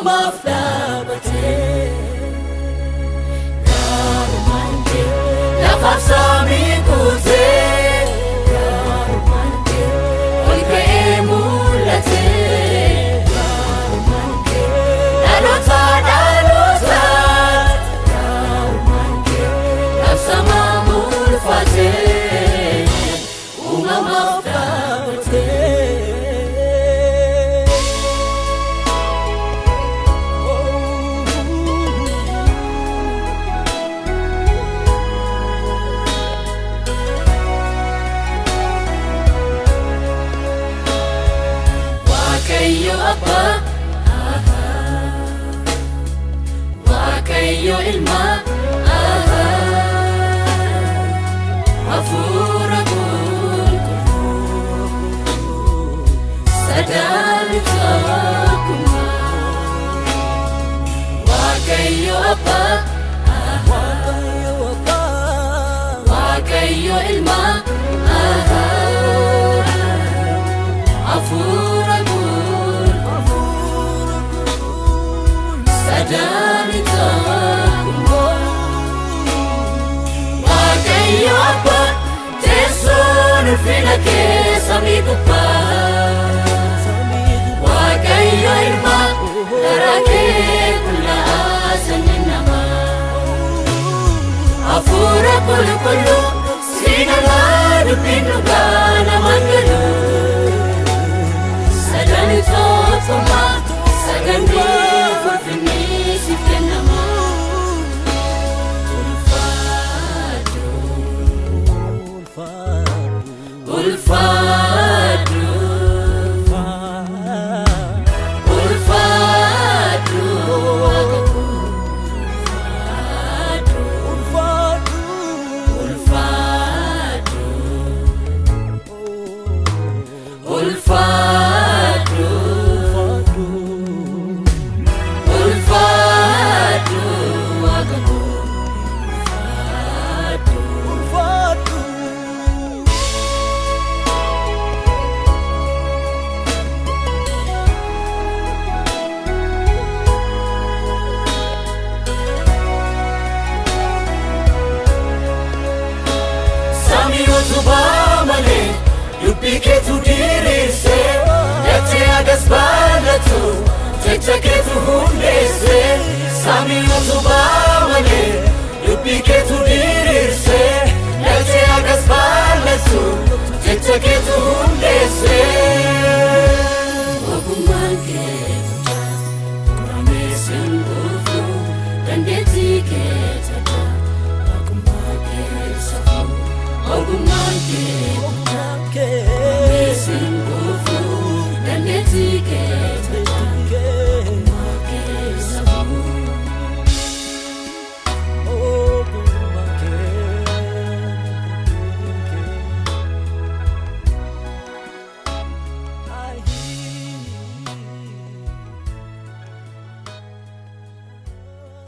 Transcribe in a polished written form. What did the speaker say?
maftabate Garumante La fafsami kute Garumante Olke emulate Garumante Dalota Garumante Nafsama mulfate maftabate Wakayo Abba Wakayo Ilma Afura Sadalitokuma Wakayo Abba Wakayo Ilma Afura Sadalitokuma Wakayo Abba Tesun Finake Samikupa Wakayo Ilma Darake Kulla Asaninama Afura Kullu Sinala Dupinduga Namangalu Sadani Totoma Sagandi Furfini Sifkenama Ulfadu Subamale, you pick it to dirise. Yate agas balatu, take it to hundese. Sami Subamale, you pick it to dirise. Yate agas balatu, take it to hundese. Ogumanke, promising bufu, dandeti keta. Ogumanke.